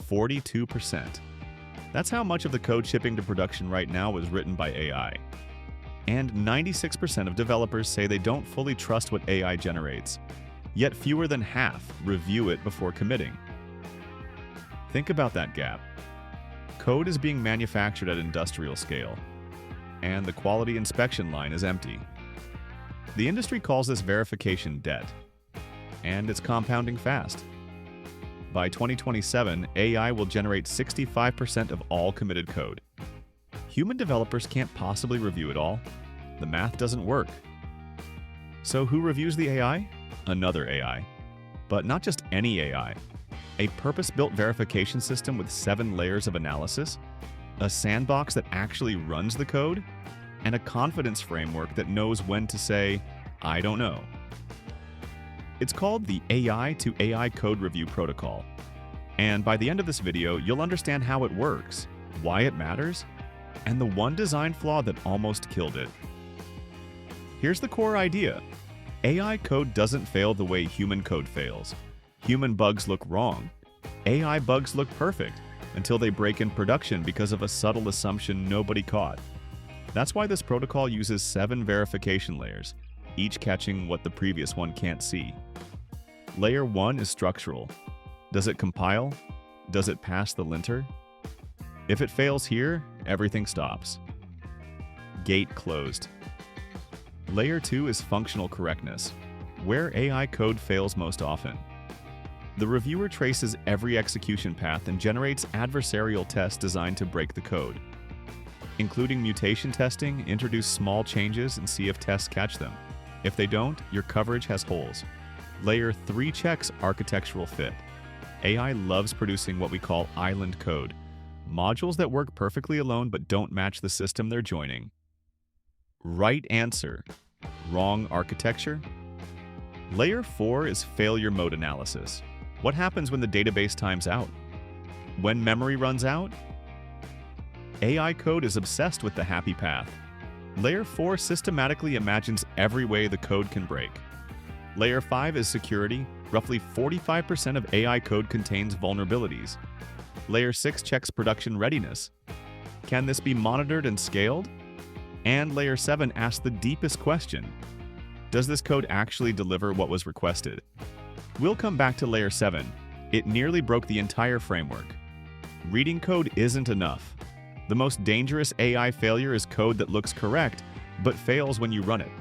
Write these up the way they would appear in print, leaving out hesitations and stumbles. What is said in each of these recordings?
42%. That's how much of the code shipping to production right now was written by AI. And 96% of developers say they don't fully trust what AI generates, yet fewer than half review it before committing. Think about that gap. Code is being manufactured at industrial scale, and the quality inspection line is empty. The industry calls this verification debt, and it's compounding fast. By 2027, AI will generate 65% of all committed code. Human developers can't possibly review it all. The math doesn't work. So who reviews the AI? Another AI. But not just any AI. A purpose-built verification system with 7 layers of analysis, a sandbox that actually runs the code, and a confidence framework that knows when to say, I don't know. It's called the AI to AI Code Review Protocol. And by the end of this video, you'll understand how it works, why it matters, and the one design flaw that almost killed it. Here's the core idea. AI code doesn't fail the way human code fails. Human bugs look wrong. AI bugs look perfect until they break in production because of a subtle assumption nobody caught. That's why this protocol uses 7 verification layers, each catching what the previous one can't see. Layer 1 is structural. Does it compile? Does it pass the linter? If it fails here, everything stops. Gate closed. Layer 2 is functional correctness, where AI code fails most often. The reviewer traces every execution path and generates adversarial tests designed to break the code. Including mutation testing, introduce small changes and see if tests catch them. If they don't, your coverage has holes. Layer 3 checks architectural fit. AI loves producing what we call island code, modules that work perfectly alone but don't match the system they're joining. Right answer. Wrong architecture. Layer 4 is failure mode analysis. What happens when the database times out? When memory runs out? AI code is obsessed with the happy path. Layer 4 systematically imagines every way the code can break. Layer 5 is security. Roughly 45% of AI code contains vulnerabilities. Layer 6 checks production readiness. Can this be monitored and scaled? And Layer 7 asks the deepest question. Does this code actually deliver what was requested? We'll come back to Layer 7. It nearly broke the entire framework. Reading code isn't enough. The most dangerous AI failure is code that looks correct, but fails when you run it.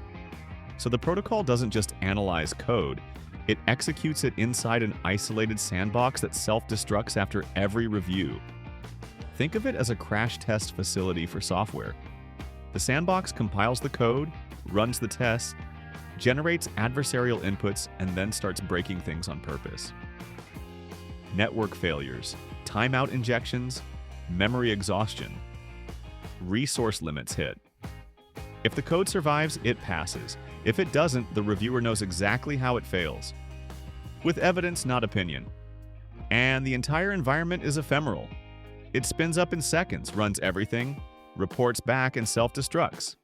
So the protocol doesn't just analyze code, it executes it inside an isolated sandbox that self-destructs after every review. Think of it as a crash test facility for software. The sandbox compiles the code, runs the tests, generates adversarial inputs, and then starts breaking things on purpose. Network failures, timeout injections, memory exhaustion. Resource limits hit. If the code survives, it passes. If it doesn't, the reviewer knows exactly how it fails. With evidence, not opinion. And the entire environment is ephemeral. It spins up in seconds, runs everything, reports back, and self-destructs.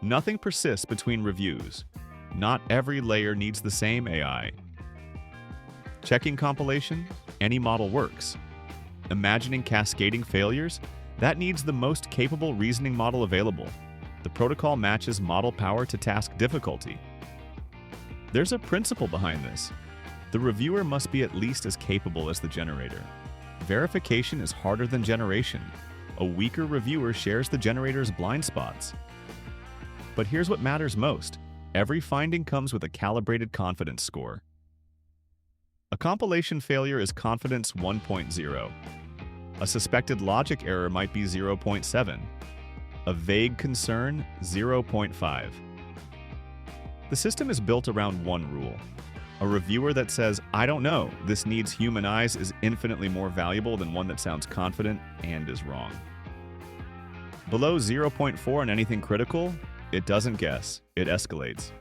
Nothing persists between reviews. Not every layer needs the same AI. Checking compilation, any model works. Imagining cascading failures, that needs the most capable reasoning model available. The protocol matches model power to task difficulty. There's a principle behind this. The reviewer must be at least as capable as the generator. Verification is harder than generation. A weaker reviewer shares the generator's blind spots. But here's what matters most. Every finding comes with a calibrated confidence score. A compilation failure is confidence 1.0. A suspected logic error might be 0.7. A vague concern, 0.5. The system is built around one rule. A reviewer that says, I don't know, this needs human eyes is infinitely more valuable than one that sounds confident and is wrong. Below 0.4 on anything critical, it doesn't guess, it escalates.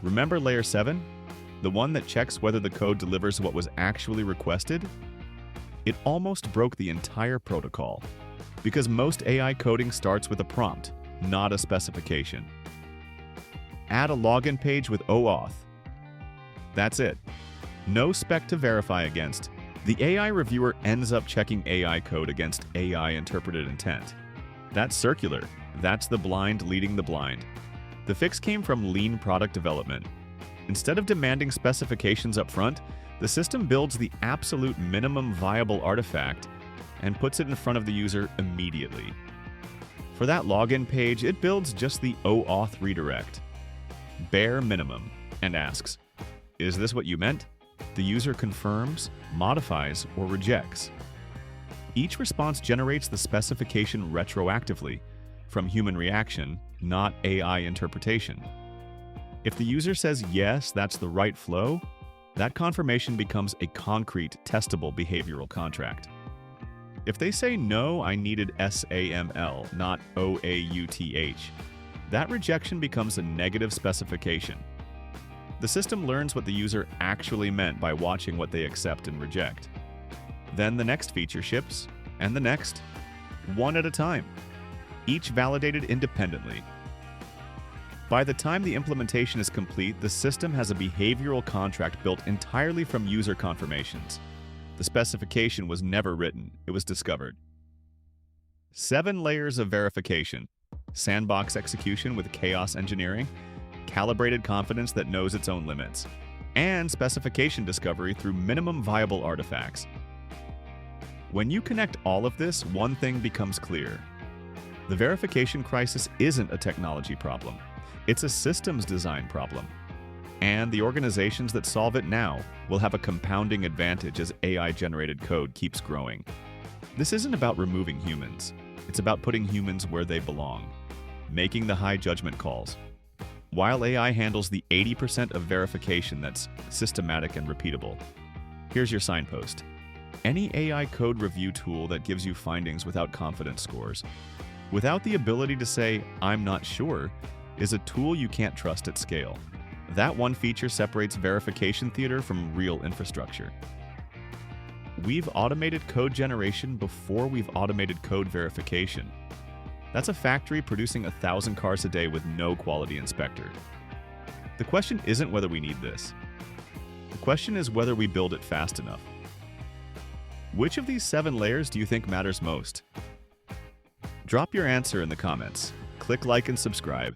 Remember Layer 7? The one that checks whether the code delivers what was actually requested? It almost broke the entire protocol, because most AI coding starts with a prompt, not a specification. Add a login page with OAuth. That's it. No spec to verify against, The AI reviewer ends up checking AI code against AI-interpreted intent. That's circular. That's the blind leading the blind. The fix came from lean product development. Instead of demanding specifications up front, the system builds the absolute minimum viable artifact and puts it in front of the user immediately. For that login page, it builds just the OAuth redirect, bare minimum, and asks, "Is this what you meant?" The user confirms, modifies, or rejects. Each response generates the specification retroactively from human reaction, not AI interpretation. If the user says yes, that's the right flow, that confirmation becomes a concrete, testable behavioral contract. If they say no, I needed SAML, not OAUTH, that rejection becomes a negative specification. The system learns what the user actually meant by watching what they accept and reject. Then the next feature ships, and the next, one at a time, each validated independently. By the time the implementation is complete, the system has a behavioral contract built entirely from user confirmations. The specification was never written, it was discovered. 7 layers of verification: sandbox execution with chaos engineering, calibrated confidence that knows its own limits, and specification discovery through minimum viable artifacts. When you connect all of this, one thing becomes clear. The verification crisis isn't a technology problem. It's a systems design problem. And the organizations that solve it now will have a compounding advantage as AI-generated code keeps growing. This isn't about removing humans. It's about putting humans where they belong, making the high judgment calls. While AI handles the 80% of verification that's systematic and repeatable, here's your signpost. Any AI code review tool that gives you findings without confidence scores, without the ability to say, "I'm not sure," is a tool you can't trust at scale. That one feature separates verification theater from real infrastructure. We've automated code generation before we've automated code verification. That's a factory producing 1,000 cars a day with no quality inspector. The question isn't whether we need this. The question is whether we build it fast enough. Which of these 7 layers do you think matters most? Drop your answer in the comments. Click like and subscribe.